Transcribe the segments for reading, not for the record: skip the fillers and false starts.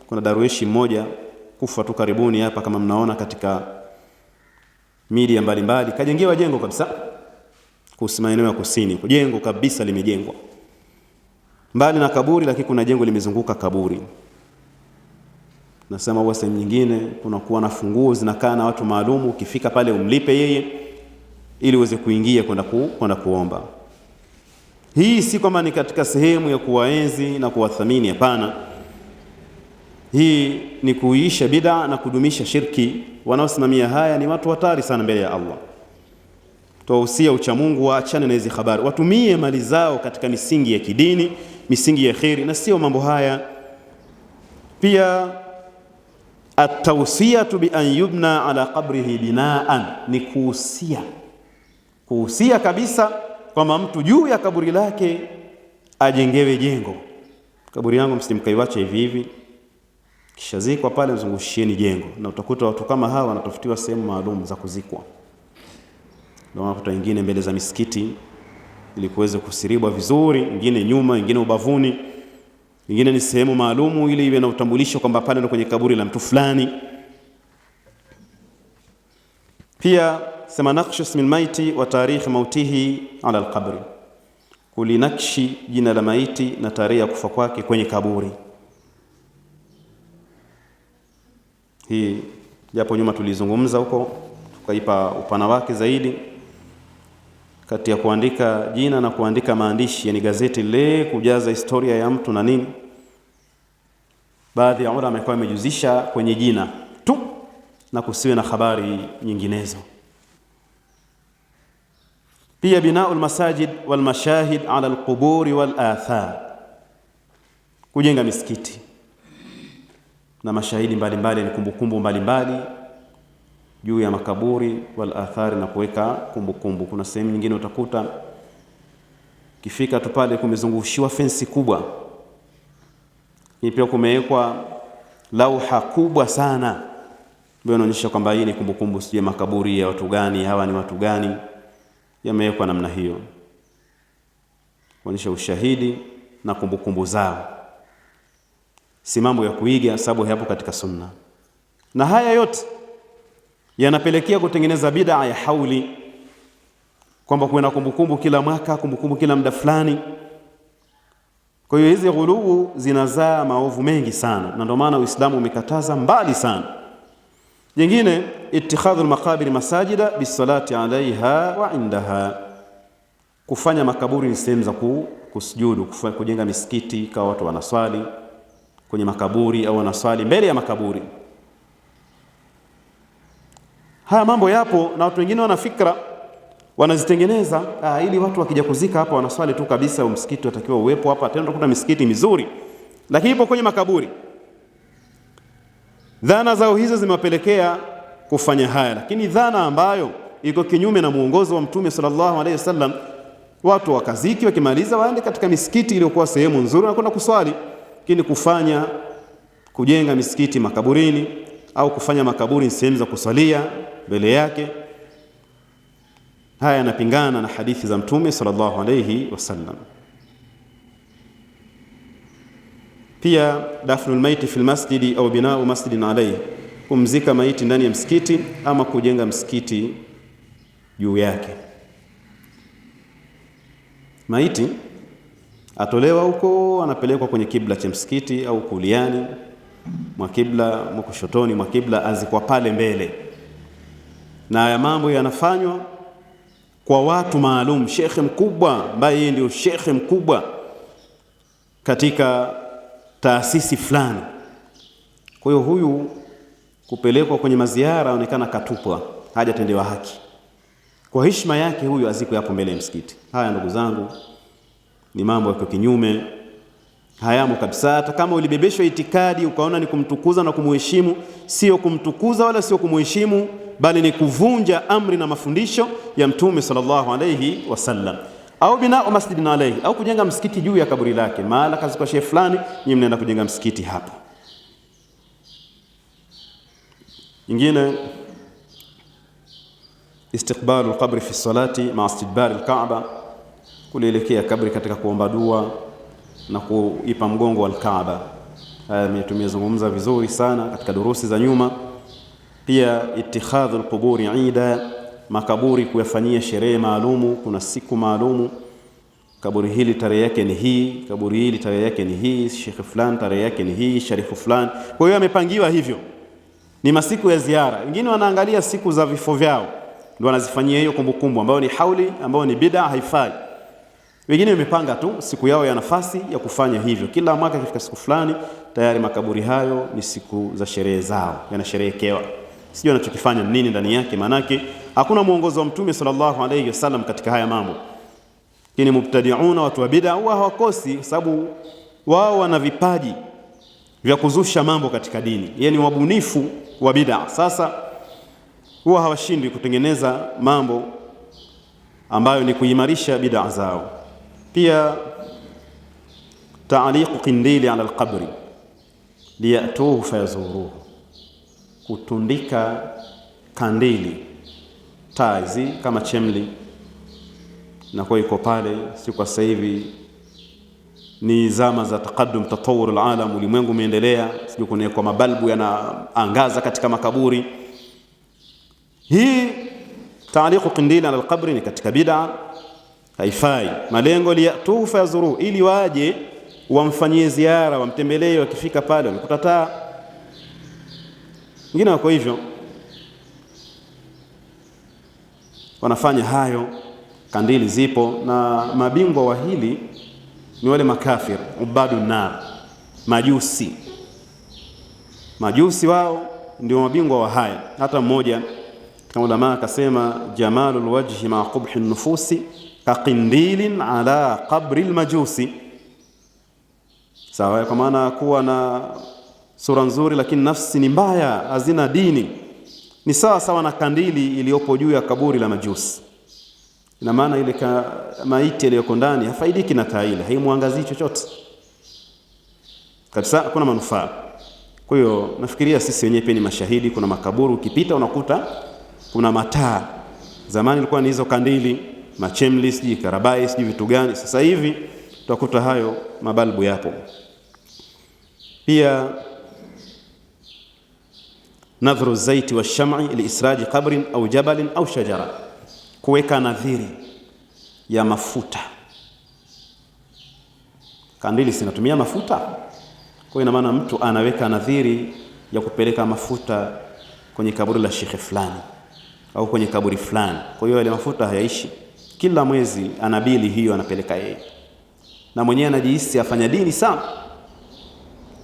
Kuna darwishi mmoja kufa tu karibuni hapa, kama mnaona katika media mbalimbali, kajengewa jengo kabisa maeneo ya kusini, jengo kabisa limejengwa mbali na kaburi, lakini kuna jengo limezunguka kaburi. Nasema kwa sehemu nyingine kuna kuwa na funguo zinakaa na watu maalumu, ukifika pale umlipe yeye ili uweze kuingia kwenda kuomba. Hii si kwamba ni katika sehemu ya kuwaenzi na kuwathamini, hapana. Hii ni kuisha bid'a na kudumisha shirki. Wanaosimamia haya ni watu hatari sana mbele ya Allah. Tuwahusia uchamungu, waachane na hizi habari, watumie mali zao katika misingi ya kidini, misingi ya khairi, na sio mambo haya. Pia at-tawsiyatu bi an yubna ala qabrihi binaan, ni kuhusia kabisa kwamba mtu juu ya kaburi lake ajengewe jengo. Kaburi yangu msimkaiwache hivi hivi, kisha zikwa pale, mzungushieni jengo. Na utakuta watu kama hawa wanatafutiwa sehemu maalum za kuzikwa. Ndio wanakuta wengine mbele za misikiti ili kuweza kusiribwa vizuri, wengine nyuma, wengine ubavuni, wengine ni sehemu maalumu ili iwe na utambulisho kwamba pale ndio kwenye kaburi la mtu fulani. Pia sema naqshu ismi almaiti wa tarikh mautihi ala alqabri, kulinakshi jina la maiti na tarehe ya kufa kwake kwenye kaburi. Hii japo nyuma tulizungumza huko, tukaipa upana wake zaidi, kati ya kuandika jina na kuandika maandishi, yani gazeti lile kujaza historia ya mtu na nini. Baadhi ya ulama wamekuwa wamejuzisha kwenye jina tu na kusiwe na habari nyinginezo. Pia binau almasajid wal mashahid ala alqubur wal athar, kujenga misikiti na mashahidi mbalimbali, ni kumbukumbu mbalimbali juu ya makaburi wal athari, na kuweka kumbukumbu. Kuna sehemu nyingine utakuta kifika tu pale kumezungushiwa fensi kubwa, hii pia kumewekwa lauha kubwa sana ambayo inaonyesha kwamba hii ni kumbukumbu, sije makaburi ya watu gani, hawa ni watu gani, yamewekwa namna hiyo kuonyesha ushahidi na kumbukumbu zao. Si mambo ya kuiga, sababu hapo katika sunna. Na haya yote yanapelekea kutengeneza bid'a ya hauli, kwamba kuna kumbukumbu kila mwaka, kumbukumbu kila muda fulani. Kwa hiyo hizi ghuluu zinazaa maovu mengi sana, na ndio maana Uislamu umekataza mbali sana. Jingine, ittikhadhul maqabir masajida bisalati alaiha wa indaha, kufanya makaburi ni sehemu za kusujudu, kujenga misikiti kwa watu wanaswali kwenye makaburi au wanaswali mbele ya makaburi. Haya mambo yapo, na watu wengine wana fikra wanazitengeneza ili watu wakija kuzika hapa wanaswali tu kabisa, msikiti watakiwa uwepo hapa. Tena kuna misikiti mizuri lakini ipo kwenye makaburi. Dhana zao hizo zimewapelekea kufanya haya, lakini dhana ambayo iko kinyume na muongozo wa Mtume sallallahu alaihi wasallam, watu wakaziki, wakimaliza waende katika misikiti iliyokuwa sehemu nzuri na kwenda kuswali. Lakini kujenga misikiti makaburini au kufanya makaburi sehemu za kusalia mbele yake, haya yanapingana na hadithi za Mtume sallallahu alayhi wasallam. Pia dafnul maiti fil masjidi au binau masjidin alayhi, kumzika maiti ndani ya msikiti ama kujenga msikiti juu yake. Maiti atolewa huko, anapelekwa kwenye kibla cha msikiti au kuliani mwa kibla, mwa kushotoni mwa kibla, azikwa pale mbele. Na haya mambo yanafanywa kwa watu maalum, shekhe mkubwa ambaye yeye ndio shekhe mkubwa katika taasisi fulani. Kwa hiyo huyu kupelekwa kwenye maziara aonekana katupwa, hajatendewa haki. Kwa heshima yake huyu azikwe hapo mbele ya msikiti. Haya ndugu zangu ni mambo yako kinyume, hayamo kabisa. Hata kama ulibebeshwa itikadi ukaona ni kumtukuza na kumuheshimu, sio kumtukuza wala sio kumuheshimu, bali ni kuvunja amri na mafundisho ya Mtume sallallahu alayhi wasallam. Au binau masjidin alayhi, au kujenga msikiti juu ya kaburi lake. Maana kazi kwa shehe fulani, nyinyi mnaenda kujenga msikiti hapo. Nyingine, istiqbalu alqabri fi salati ma istidbari alkaaba, kulielekea kabri katika kuomba dua na kuipa mgongo al-Kaaba. tumezungumza vizuri sana katika durusi za nyuma. Pia itikhadhul quburi ida, makaburi kuyafanyia sherehe maalumu. Kuna siku maalumu, kaburi hili tarehe yake ni hii, kaburi hili tarehe yake ni hii, shekhi fulani tarehe yake ni hii, sharifu fulani. Kwa hiyo amepangiwa hivyo, ni masiku ya ziara. Wengine wanaangalia siku za vifo vyao ndio wanazifanyia hiyo kumbukumbu, ambayo ni hauli, ambayo ni bid'a, haifai. Wengine wamepanga tu siku yao ya nafasi ya kufanya hivyo. Kila mwaka ikifika siku fulani, tayari makaburi hayo ni siku za sherehe zao, yanasherehekewa. Sijui wanachokifanya nini ndani yake, manake hakuna mwongozo wa Mtume sallallahu alayhi wasallam katika haya mambo. Lakini mubtadi'una, watu wa bid'a, huwa hawakosi, sababu wao wana vipaji vya kuzusha mambo katika dini, yani wabunifu wa bid'a. Sasa huwa hawashindwi kutengeneza mambo ambayo ni kuimarisha bid'a zao. Pia ta'liqu qindili ala alqabri liyatuhu fayazuruhu, kutundika kandili, taa hizi kama chemli, na kwa iko pale. Si kwa sasa hivi ni zama za taqaddum, tatawur alalam, ulimwengu umeendelea, sio kuna kwa mabalbu yanaangaza katika makaburi. Hii ta'liqu qindili ala alqabri ni katika bid'a, haifai. Malengo liyatuhu fayazuru, ili waje wamfanyie ziara, wamtembelee, wakifika pale wamekuta taa. Wengine wako hivyo, wanafanya hayo, kandili zipo. Na mabingwa wa hili ni wale makafir, ubadun nar, majusi wao ndio mabingwa wa haya. Hata mmoja kama ulama akasema, jamalul wajhi ma qubhi nufusi ka qindilin ala qabri almajusi. Sawa, kwa maana kuwa na sura nzuri lakini nafsi ni mbaya, hazina dini, ni sawa sawa na kandili iliyopo juu ya kaburi la majusi. Ina maana ile maiti iliyoko ndani hafaidiki na taa ile, haimwangazii chochote kabisa, hakuna manufaa. Kwa hiyo nafikiria sisi wenyewe pia ni mashahidi. Kuna makaburi ukipita unakuta kuna mataa. Zamani ilikuwa ni hizo kandili, machemli, siji karabai, siji vitu gani. Sasa hivi tutakuta hayo mabalbu yapo. Pia nadhru zaiti wa sham'i li israji qabrin au jabalin au shajara, kuweka nadhiri ya mafuta. Kandili sinatumia mafuta, kwa ina maana mtu anaweka nadhiri ya kupeleka mafuta kwenye kaburi la shekhe fulani au kwenye kaburi fulani. Kwa hiyo ile mafuta hayaishi, kila mwezi anabili hiyo anapeleka yeye, na mwenyewe anajihisi afanya dini sana,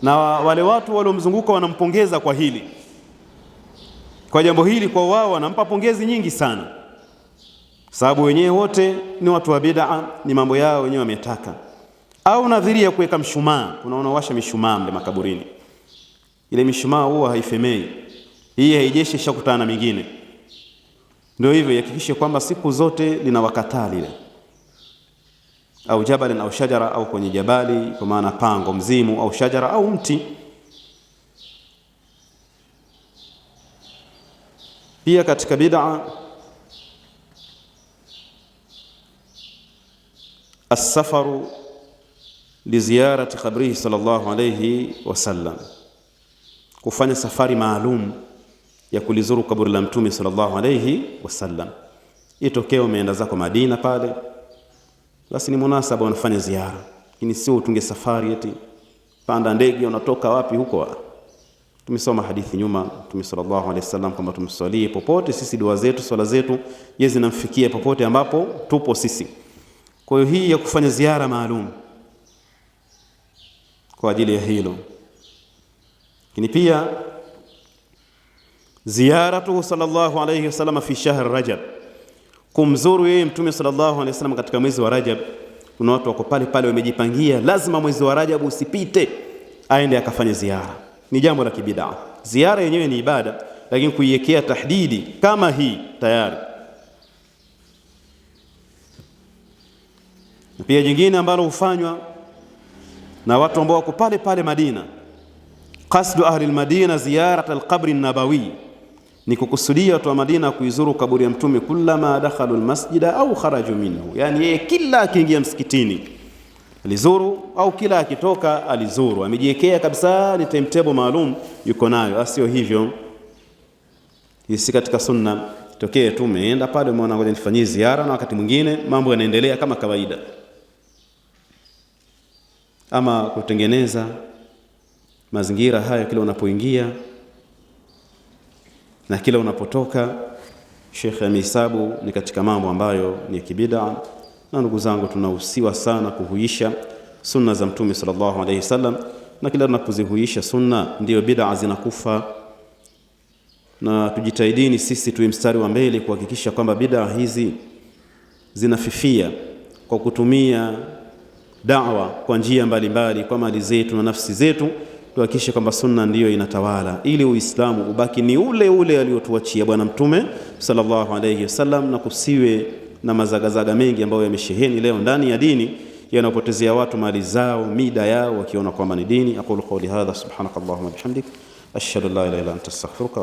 na wale watu waliomzunguka wanampongeza kwa hili, kwa jambo hili. Kwa wao wanampa pongezi nyingi sana, sababu wenyewe wote ni watu wa bid'a, ni mambo yao wenyewe wametaka. Au nadhiri ya kuweka mshumaa, unaona washa mishumaa mle makaburini, ile mishumaa huwa haifemei, hii haijeshi shakutana na mingine. Ndio hivyo, yakikishe kwamba siku zote linawakataa lile, au jabalin au shajara, au kwenye jabali kwa maana pango, mzimu, au shajara au mti. Pia katika bid'a as-safaru li ziyarati qabrihi sallallahu alayhi wasallam, kufanya safari maalum ya kulizuru kaburi la Mtume sallallahu alayhi wasallam. Itokeo umeenda zako Madina pale, basi ni munasaba unafanya ziara, lakini sio utunge safari eti panda ndege unatoka wapi huko. Tumesoma hadithi nyuma, Mtume sallallahu alayhi wasallam kwamba tumswalie popote sisi, dua zetu, swala zetu yeye zinamfikia popote ambapo tupo sisi. Kwa hiyo hii ya kufanya ziara maalum kwa ajili ya hilo. Lakini pia ziyaratu sallallahu alayhi wasallam fi shahr Rajab, kumzuru yeye Mtume sallallahu alayhi wasallam katika mwezi wa Rajab. Kuna watu wako pale pale wamejipangia, lazima mwezi wa Rajab usipite aende akafanya ziara. Ni jambo la kibid'a. Ziara yenyewe ni ibada, lakini kuiwekea tahdidi kama hii tayari. Na pia jingine ambalo hufanywa na watu ambao wako pale pale Madina, qasdu ahli al-Madina ziyarat al-qabr an-nabawi, ni kukusudia watu wa Madina kuizuru kaburi ya Mtume kullama dakhalu al-masjida au kharaju minhu, yani yeye kila akiingia msikitini alizuru, au kila akitoka alizuru, amejiwekea kabisa ni timetable maalum yuko nayo. Asio hivyo, hisi katika sunna. Tokee tu umeenda pale umeona ngoja nifanyie ziara, na wakati mwingine mambo yanaendelea kama kawaida. Ama kutengeneza mazingira hayo kila unapoingia na kila unapotoka, Sheikh amehesabu ni katika mambo ambayo ni kibida. Na ndugu zangu, tunahusiwa sana kuhuisha sunna za Mtume sallallahu alayhi wasallam, na kila tunapozihuisha sunna ndio bid'a zinakufa. Na tujitahidini sisi tuwe mstari wa mbele kuhakikisha kwamba bid'a hizi zinafifia kwa kutumia da'wa kwa njia mbalimbali, kwa mali zetu na nafsi zetu. Tuhakikishe kwamba sunna ndiyo inatawala, ili Uislamu ubaki ni ule ule aliotuachia Bwana Mtume sallallahu alayhi wasallam, na kusiwe na mazagazaga mengi ambayo yamesheheni leo ndani ya dini, yanapotezea watu mali zao, mida yao, wakiona kwamba ni dini. Aqulu qawli hadha subhanakallahumma bihamdik ashhadu an la ilaha illa anta astaghfiruka